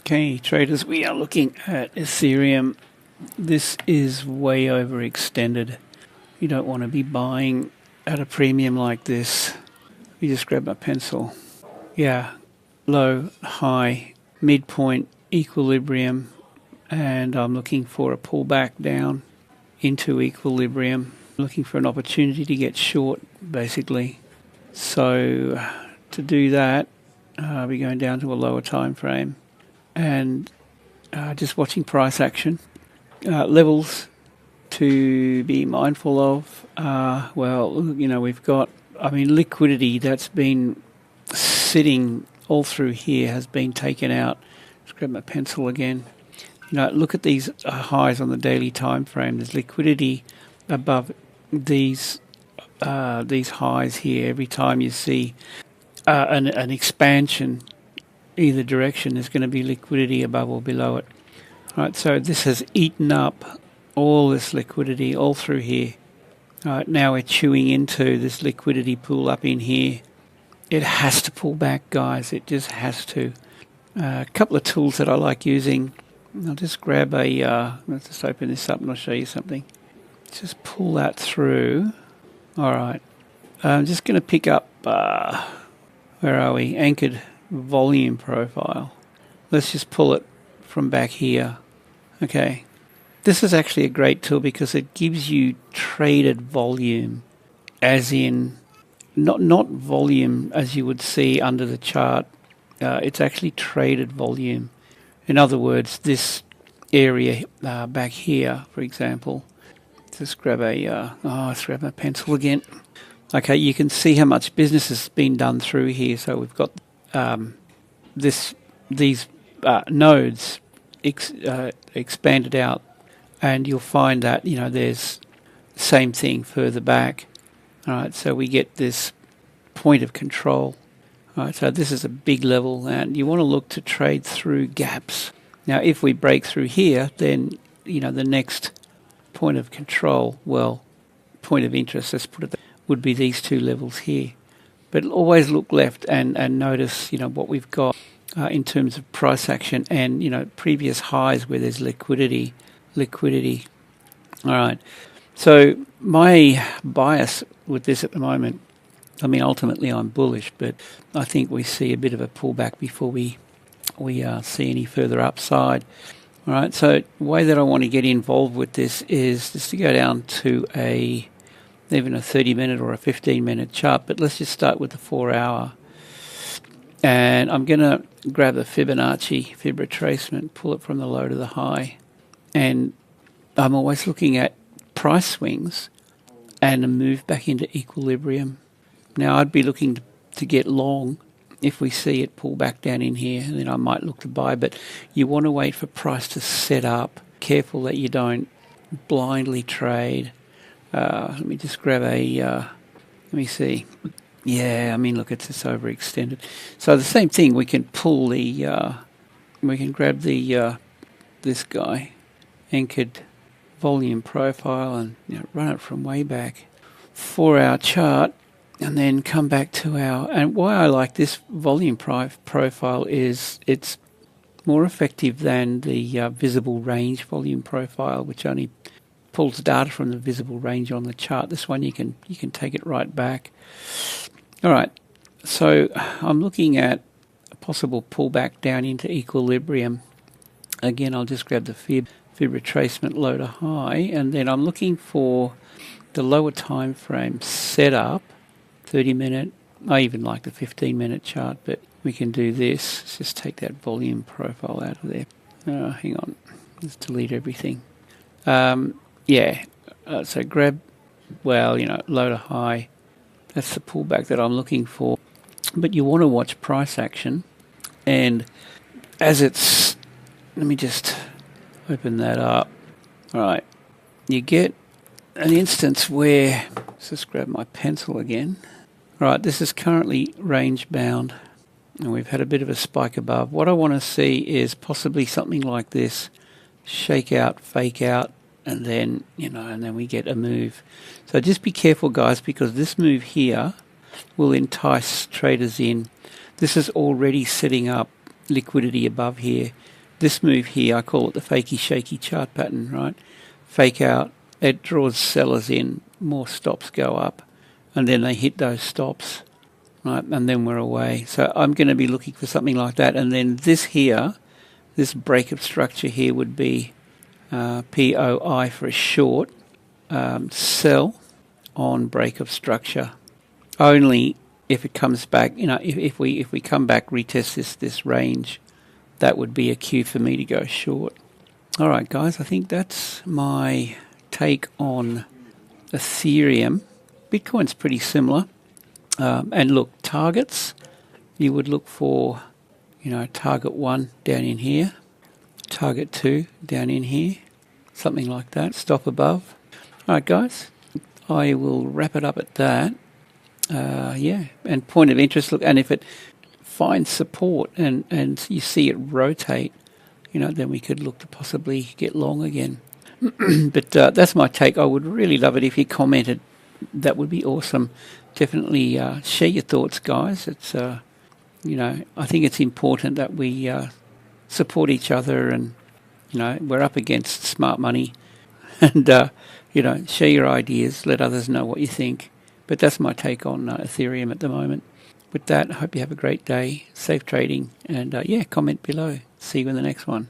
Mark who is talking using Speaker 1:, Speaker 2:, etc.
Speaker 1: Okay, traders, we are looking at Ethereum. This is way overextended. You don't want to be buying at a premium like this. You just grab my pencil. Yeah, low, high, midpoint, equilibrium, and I'm looking for a pullback down into equilibrium. Looking for an opportunity to get short, basically. So to do that, I'll be going down to a lower time frame and just watching price action. Levels to be mindful of. Well, you know, we've got, liquidity that's been sitting all through here has been taken out. Let's grab my pencil again. You know, look at these highs on the daily time frame. There's liquidity above these highs here. Every time you see an expansion either direction, there's going to be liquidity above or below it. Right, so this has eaten up all this liquidity all through here. Right, now we're chewing into this liquidity pool up in here. It has to pull back, guys. It just has to. A couple of tools that I like using. I'll just grab let's just open this up and I'll show you something. Just pull that through. All right. I'm just going to pick up, where are we? Anchored volume profile. Let's just pull it from back here. Okay. This is actually a great tool because it gives you traded volume, as in not volume as you would see under the chart. It's actually traded volume. In other words, this area back here, for example. Let's grab let's grab my pencil again. Okay, you can see how much business has been done through here. So we've got these nodes expanded out, and you'll find that, you know, there's same thing further back. All right, so we get this point of control. All right, so this is a big level, and you want to look to trade through gaps. Now, if we break through here, then, you know, the next point of control, well, point of interest, let's put it, would be these two levels here. But always look left and notice, you know, what we've got in terms of price action and, you know, previous highs where there's liquidity. All right. So my bias with this at the moment, I mean, ultimately I'm bullish, but I think we see a bit of a pullback before we see any further upside. All right. So the way that I want to get involved with this is just to go down to even a 30-minute or a 15-minute chart, but let's just start with the 4-hour. And I'm going to grab the Fibonacci, fib retracement, pull it from the low to the high. And I'm always looking at price swings and a move back into equilibrium. Now, I'd be looking to get long if we see it pull back down in here, and then I might look to buy. But you want to wait for price to set up. Careful that you don't blindly trade. Let me just grab let me see. Yeah, I mean, look, it's just overextended. So the same thing, we can pull we can grab this guy, anchored volume profile, and, you know, run it from way back, 4-hour chart, and then come back to and why I like this volume profile is it's more effective than the visible range volume profile, which only pulls data from the visible range on the chart. This one you can take it right back. All right, so I'm looking at a possible pullback down into equilibrium. Again, I'll just grab the fib retracement low to high, and then I'm looking for the lower time frame setup, 30-minute. I even like the 15-minute chart, but we can do this. Let's just take that volume profile out of there. Hang on, let's delete everything. So grab, well, you know, low to high. That's the pullback that I'm looking for. But you want to watch price action. And as it's, let me just open that up. All right. You get an instance where, let's just grab my pencil again. All right, this is currently range bound. And we've had a bit of a spike above. What I want to see is possibly something like this. Shake out, fake out. And then, you know, and then we get a move. So just be careful, guys, because this move here will entice traders in. This is already setting up liquidity above here. This move here, I call it the fakey shaky chart pattern, right? Fake out, it draws sellers in, more stops go up, and then they hit those stops, right? And then we're away. So I'm going to be looking for something like that. And then this here, this breakup structure here would be POI for a short, sell on breakup structure. Only if it comes back, if we come back, retest this range, that would be a cue for me to go short. All right, guys, I think that's my take on Ethereum. Bitcoin's pretty similar. And look, targets, you would look for, target 1 down in here, target 2 down in here, something like that, stop above. All right, guys, I will wrap it up at that. And point of interest, look, and if it finds support and you see it rotate, then we could look to possibly get long again. But that's my take. I would really love it if you commented. That would be awesome. Definitely share your thoughts, guys. It's, I think it's important that we support each other, and, we're up against smart money. And, share your ideas, let others know what you think. But that's my take on Ethereum at the moment. With that, I hope you have a great day, safe trading, and comment below. See you in the next one.